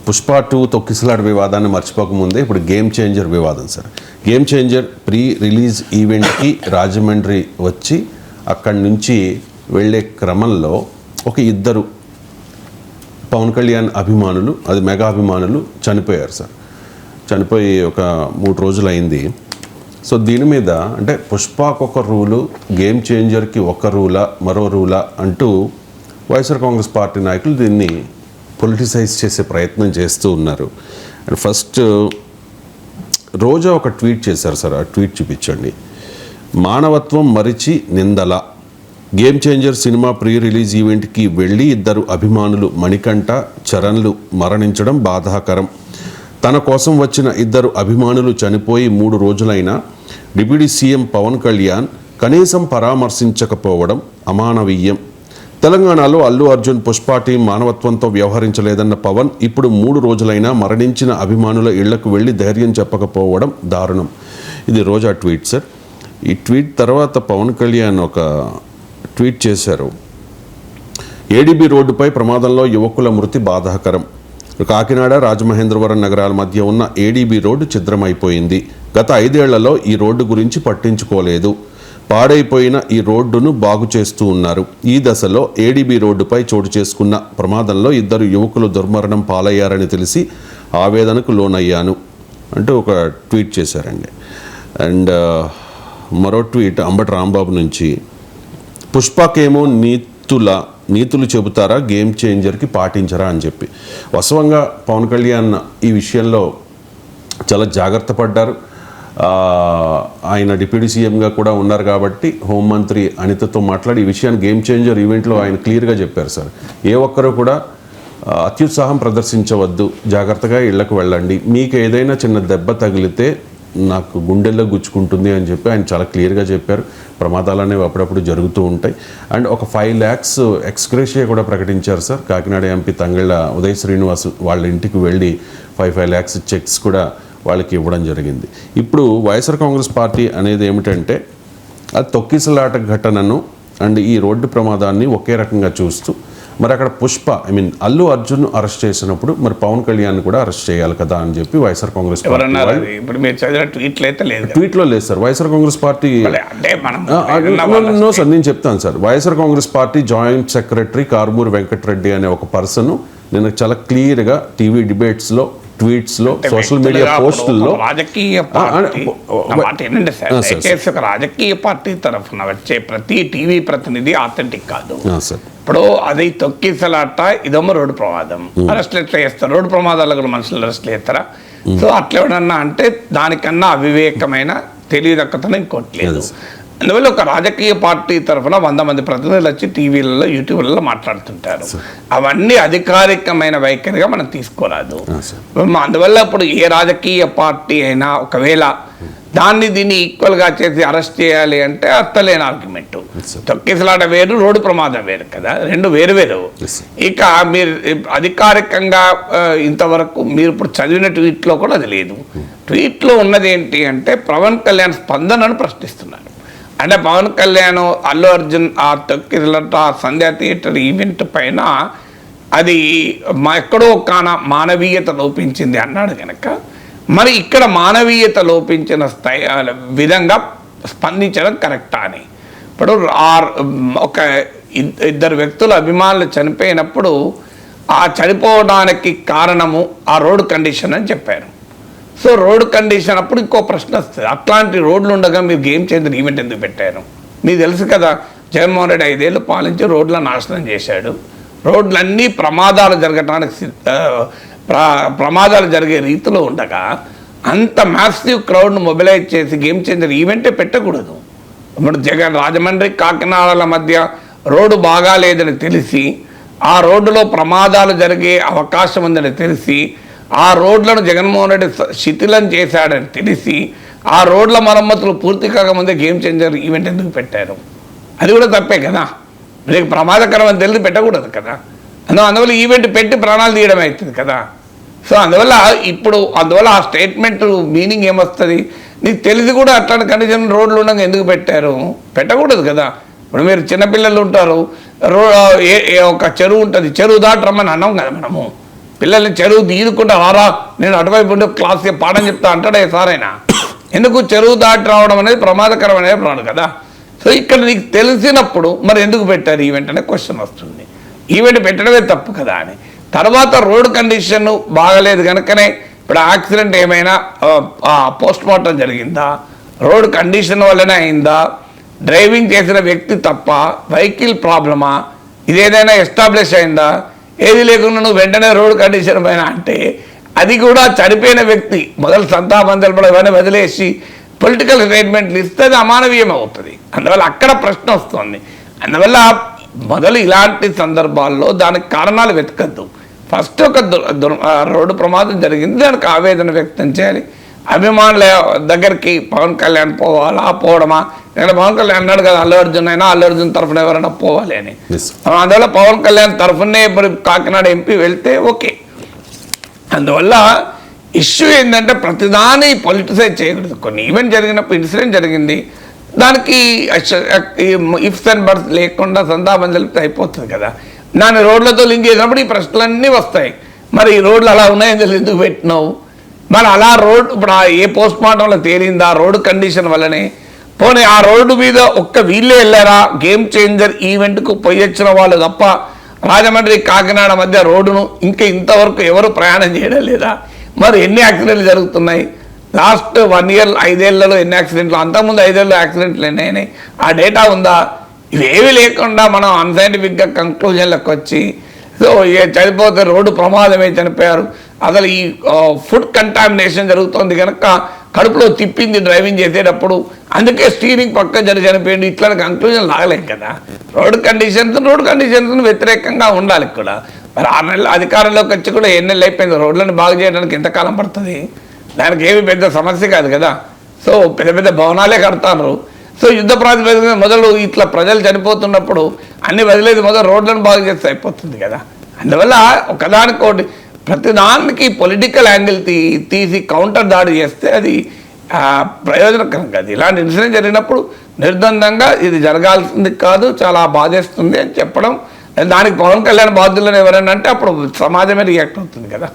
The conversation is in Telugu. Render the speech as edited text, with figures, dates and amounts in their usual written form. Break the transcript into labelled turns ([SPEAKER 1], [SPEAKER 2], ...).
[SPEAKER 1] పుష్ప 2 తొక్కిసలాట వివాదాన్ని మర్చిపోకముందే ఇప్పుడు గేమ్ చేంజర్ వివాదం sir. Game changer pre release ఈవెంట్కి రాజమండ్రి వచ్చి అక్కడి నుంచి వెళ్ళే క్రమంలో ఒక ఇద్దరు పవన్ కళ్యాణ్ అభిమానులు, అది మెగా అభిమానులు చనిపోయారు సార్. చనిపోయి ఒక 3 రోజులు అయింది. సో దీని మీద అంటే పుష్పకు ఒక రూలు, గేమ్ చేంజర్కి ఒక రూలా మరో రూలా అంటూ వైఎస్ఆర్ కాంగ్రెస్ పార్టీ నాయకులు దీన్ని పొలిటిసైజ్ చేసే ప్రయత్నం చేస్తూ ఉన్నారు. అండ్ ఫస్ట్ రోజా ఒక ట్వీట్ చేశారు సార్. ఆ ట్వీట్ చూపించండి. మానవత్వం మరిచి నిందల. Game Changer cinema pre release ఈవెంట్కి వెళ్ళి ఇద్దరు అభిమానులు మణికంఠ, చరణ్లు మరణించడం బాధాకరం. తన కోసం వచ్చిన ఇద్దరు అభిమానులు చనిపోయి 3 రోజులైనా డిప్యూటీ సీఎం పవన్ కళ్యాణ్ కనీసం పరామర్శించకపోవడం అమానవీయం. తెలంగాణలో అల్లు అర్జున్ పుష్ప టీం మానవత్వంతో వ్యవహరించలేదన్న పవన్ ఇప్పుడు 3 రోజులైనా మరణించిన అభిమానుల ఇళ్లకు వెళ్ళి ధైర్యం చెప్పకపోవడం దారుణం. ఇది రోజా ట్వీట్ సార్. ఈ ట్వీట్ తర్వాత పవన్ కళ్యాణ్ ఒక ట్వీట్ చేశారు. ఏడీబీ రోడ్డుపై ప్రమాదంలో యువకుల మృతి బాధాకరం. కాకినాడ, రాజమహేంద్రవరం నగరాల మధ్య ఉన్న ఏడీబీ రోడ్డు ఛిద్రమైపోయింది. గత 5 ఏళ్లలో ఈ రోడ్డు గురించి పట్టించుకోలేదు. పాడైపోయిన ఈ రోడ్డును బాగు చేస్తూ ఉన్నారు. ఈ దశలో ఏడీబీ రోడ్డుపై చోటు చేసుకున్న ప్రమాదంలో ఇద్దరు యువకులు దుర్మరణం పాలయ్యారని తెలిసి ఆవేదనకు లోనయ్యాను అంటూ ఒక ట్వీట్ చేశారండి. అండ్ మరో ట్వీట్ అంబటి రాంబాబు నుంచి, పుష్పకేమో నీతులు చెబుతారా, గేమ్ చేంజర్కి పాటించరా అని చెప్పి. వాస్తవంగా పవన్ కళ్యాణ్ ఈ విషయంలో చాలా జాగ్రత్త పడ్డారు. ఆయన డిప్యూటీ సీఎంగా కూడా ఉన్నారు కాబట్టి హోంమంత్రి అనితతో మాట్లాడి ఈ విషయాన్ని గేమ్ చేంజర్ ఈవెంట్లో ఆయన క్లియర్గా చెప్పారు సార్. ఏ ఒక్కరూ కూడా అత్యుత్సాహం ప్రదర్శించవద్దు, జాగ్రత్తగా ఇళ్లకు వెళ్ళండి, మీకు ఏదైనా చిన్న దెబ్బ తగిలితే నాకు గుండెల్లో గుచ్చుకుంటుంది అని చెప్పి ఆయన చాలా క్లియర్గా చెప్పారు. ప్రమాదాలు అనేవి అప్పుడప్పుడు జరుగుతూ ఉంటాయి. అండ్ ఒక 5 lakhs ఎక్స్గ్రేషియా కూడా ప్రకటించారు సార్. కాకినాడ ఎంపీ తంగళ్ళ ఉదయ్ శ్రీనివాస్ వాళ్ళ ఇంటికి వెళ్ళి 5 lakhs చెక్స్ కూడా వాళ్ళకి ఇవ్వడం జరిగింది. ఇప్పుడు వైఎస్ఆర్ కాంగ్రెస్ పార్టీ అనేది ఏమిటంటే అది తొక్కిసలాట ఘటనను అండ్ ఈ రోడ్డు ప్రమాదాన్ని ఒకే రకంగా చూస్తూ మరి అక్కడ పుష్ప అల్లు అర్జున్ అరెస్ట్ చేసినప్పుడు మరి పవన్ కళ్యాణ్ కూడా అరెస్ట్ చేయాలి కదా అని చెప్పి వైఎస్ఆర్ కాంగ్రెస్ ట్వీట్లో లేదు sir. YSR Congress party sir నేను చెప్తాను sir. YSR Congress party joint secretary Karumuri Venkatareddy అనే ఒక పర్సన్ నేను చాలా క్లియర్గా టీవీ డిబేట్స్లో, ట్వీట్స్లో, సోషల్ మీడియా పోస్టుల్లో
[SPEAKER 2] ఒక రాజకీయ పార్టీ తరఫున వచ్చే ప్రతి టీవీ ప్రతినిధి ఆథెంటిక్ కాదు. ఇప్పుడు అది తొక్కిసలాట, ఇదేమో రోడ్డు ప్రమాదం. అరెస్ట్లు ఎట్లా చేస్తారు? రోడ్డు ప్రమాదాలు కూడా మనుషులు అరెస్ట్లు చేస్తారా? సో అట్లా ఎవడన్నా అంటే దానికన్నా అవివేకమైన తెలివిదక్కతనం ఇంకోటి లేదు. అందువల్ల ఒక రాజకీయ పార్టీ తరఫున 100 మంది ప్రతినిధులు వచ్చి టీవీలలో, యూట్యూబ్లలో మాట్లాడుతుంటారు. అవన్నీ అధికారికమైన వైఖరిగా మనం తీసుకోరాదు. అందువల్ల ఇప్పుడు ఏ రాజకీయ పార్టీ అయినా ఒకవేళ దీన్ని ఈక్వల్గా చేసి అరెస్ట్ చేయాలి అంటే అర్థలేని ఆర్గ్యుమెంట్. తొక్కిసలాట వేరు, రోడ్డు ప్రమాదం వేరు కదా, రెండు వేరు వేరు. ఇక మీరు అధికారికంగా ఇంతవరకు మీరు ఇప్పుడు చదివిన ట్వీట్లో కూడా అది లేదు. ట్వీట్లో ఉన్నది ఏంటి అంటే పవన్ కళ్యాణ్ స్పందనను ప్రశ్నిస్తున్నారు. అంటే పవన్ కళ్యాణ్ అల్లు అర్జున్ ఆ తొక్కిసలాట సంధ్యా థియేటర్ ఈవెంట్ పైన అది ఎక్కడో కాన మానవీయత లోపించింది అన్నాడు కనుక మరి ఇక్కడ మానవీయత లోపించిన విధంగా స్పందించడం కరెక్టా అని. ఇప్పుడు ఒక ఇద్దరు వ్యక్తుల అభిమానులు చనిపోయినప్పుడు ఆ చనిపోవడానికి కారణము ఆ రోడ్డు కండిషన్ అని చెప్పారు. సో రోడ్డు కండిషన్ అప్పుడు ఇంకో ప్రశ్న వస్తుంది, అట్లాంటి రోడ్లు ఉండగా మీరు గేమ్ చేంజర్ ఈవెంట్ ఎందుకు పెట్టారు? మీకు తెలుసు కదా, జగన్మోహన్ రెడ్డి 5 ఏళ్ళు పాలించి రోడ్లను నాశనం చేశాడు. రోడ్లన్నీ ప్రమాదాలు జరగటానికి ప్రమాదాలు జరిగే రీతిలో ఉండగా అంత మ్యాసివ్ క్రౌడ్ను మొబిలైజ్ చేసి గేమ్ చేంజర్ ఈవెంటే పెట్టకూడదు. ఇప్పుడు రాజమండ్రి, కాకినాడల మధ్య రోడ్డు బాగాలేదని తెలిసి, ఆ రోడ్డులో ప్రమాదాలు జరిగే అవకాశం ఉందని తెలిసి, ఆ రోడ్లను జగన్మోహన్ రెడ్డి శిథిలం చేశాడని తెలిసి, ఆ రోడ్ల మరమ్మతులు పూర్తి కాకముందే గేమ్ చేంజర్ ఈవెంట్ ఎందుకు పెట్టారు? అది కూడా తప్పే కదా. మీకు ప్రమాదకరం అని తెలిసి పెట్టకూడదు కదా. అందువల్ల ఈవెంట్ పెట్టి ప్రాణాలు తీయడం అవుతుంది కదా. సో అందువల్ల ఆ స్టేట్మెంట్ మీనింగ్ ఏమొస్తుంది? నీకు తెలిసి కూడా అట్లాంటి కండిషన్ రోడ్లు ఉండగా ఎందుకు పెట్టారు? పెట్టకూడదు కదా. ఇప్పుడు మీరు చిన్నపిల్లలు ఉంటారు, ఒక చెరువు ఉంటుంది, చెరువు దాటి రమ్మని అన్నాం కదా మనము. పిల్లల్ని చెరువు తీరుకుంటా రారా నేను అటువైపు ఉండి క్లాస్ పాఠం చెప్తా అంటాడే సార్ అయినా ఎందుకు చెరువు దాటి రావడం అనేది ప్రమాదకరం అనేది రాడు కదా. సో ఇక్కడ నీకు తెలిసినప్పుడు మరి ఎందుకు పెట్టారు ఈవెంట్ అనే క్వశ్చన్ వస్తుంది. ఈవెంట్ పెట్టడమే తప్పు కదా అని. తర్వాత రోడ్ కండిషన్ బాగలేదు కనుకనే ఇప్పుడు యాక్సిడెంట్ ఏమైనా పోస్ట్ మార్టం జరిగిందా, రోడ్ కండిషన్ వల్లనే అయిందా, డ్రైవింగ్ చేసిన వ్యక్తి తప్ప, వెహికల్ ప్రాబ్లమా, ఇదేదైనా ఎస్టాబ్లిష్ అయిందా, ఏది లేకుండా నువ్వు వెంటనే రోడ్ కండిషన్ పైన అంటే అది కూడా చనిపోయిన వ్యక్తి మొదలు సంతాపం తెలపడం ఇవన్నీ వదిలేసి పొలిటికల్ స్టేట్మెంట్లు ఇస్తే అది అమానవీయం అవుతుంది. అందువల్ల అక్కడ ప్రశ్న వస్తుంది. అందువల్ల మొదలు ఇలాంటి సందర్భాల్లో దానికి కారణాలు వెతకద్దు. ఫస్ట్ ఒక రోడ్డు ప్రమాదం జరిగింది, దానికి ఆవేదన వ్యక్తం చేయాలి. అభిమానుల దగ్గరికి పవన్ కళ్యాణ్ పోవాలా పోవడమా, ఇక్కడ పవన్ కళ్యాణ్ అన్నాడు కదా అల్లు అర్జున్ అయినా అల్లు అర్జున్ తరఫున ఎవరైనా పోవాలి అని. అందువల్ల పవన్ కళ్యాణ్ తరఫునే కాకినాడ ఎంపీ వెళ్తే ఓకే. అందువల్ల ఇష్యూ ఏంటంటే ప్రతిదాన్ని పొలిటిసైజ్ చేయకూడదు. కొన్ని ఈవెంట్ జరిగినప్పుడు ఇన్సిడెంట్ జరిగింది, దానికి ఇఫ్స్ అండ్ బర్త్స్ లేకుండా సంతాపం తెలిపితే అయిపోతుంది కదా. దాన్ని రోడ్లతో లింక్ చేసినప్పుడు ఈ ప్రశ్నలన్నీ వస్తాయి. మరి ఈ రోడ్లు అలా ఉన్నాయని ఎందుకు పెట్టినావు, మరి అలా రోడ్ ఇప్పుడు ఏ పోస్ట్ మార్టంలో తేలిందా రోడ్డు కండిషన్ వల్లనే. పోనీ ఆ రోడ్డు మీద ఒక్క వీళ్ళే వెళ్ళారా, గేమ్ చేంజర్ ఈవెంట్కు పోయొచ్చిన వాళ్ళు తప్ప రాజమండ్రి కాకినాడ మధ్య రోడ్డును ఇంకా ఇంతవరకు ఎవరు ప్రయాణం చేయడం లేదా. మరి ఎన్ని యాక్సిడెంట్లు జరుగుతున్నాయి లాస్ట్ 1 year 5 ఏళ్లలో ఎన్ని యాక్సిడెంట్లు, అంతకుముందు 5 ఏళ్ళు యాక్సిడెంట్లు ఎన్ని అయినాయి, ఆ డేటా ఉందా. ఇవేవి లేకుండా మనం అన్సైంటిఫిక్గా కంక్లూజన్లకు వచ్చి సో చనిపోతే రోడ్డు ప్రమాదమే చనిపోయారు, అసలు ఈ ఫుడ్ కంటామినేషన్ జరుగుతుంది కనుక కడుపులో తిప్పింది డ్రైవింగ్ చేసేటప్పుడు అందుకే స్టీరింగ్ పక్క చనిపోయింది, ఇట్లా కంక్లూజన్ లాగలేం కదా. రోడ్ కండిషన్స్ వ్యతిరేకంగా ఉండాలి కూడా. మరి 6 నెలలు అధికారంలోకి వచ్చి కూడా 7 నెలలు అయిపోయింది, రోడ్లను బాగు చేయడానికి ఎంతకాలం పడుతుంది, దానికి ఏమి పెద్ద సమస్య కాదు కదా. సో పెద్ద పెద్ద భవనాలే కడతారు. సో యుద్ధ ప్రాతిపదికన మొదలు ఇట్లా ప్రజలు చనిపోతున్నప్పుడు అన్ని వదిలేదు మొదలు రోడ్లను బాగు చేస్తే అయిపోతుంది కదా. అందువల్ల ఒకదానికోటి ప్రతిదానికి పొలిటికల్ యాంగిల్ తీసి కౌంటర్ దాడి చేస్తే అది ప్రయోజనకరం కాదు. ఇలాంటి ఇన్సిడెంట్ జరిగినప్పుడు నిర్ద్వందంగా ఇది జరగాల్సింది కాదు, చాలా బాధేస్తుంది అని చెప్పడం, దానికి పవన్ కళ్యాణ్ బాధ్యులను ఎవరైనా అంటే అప్పుడు సమాజమే రియాక్ట్ అవుతుంది కదా.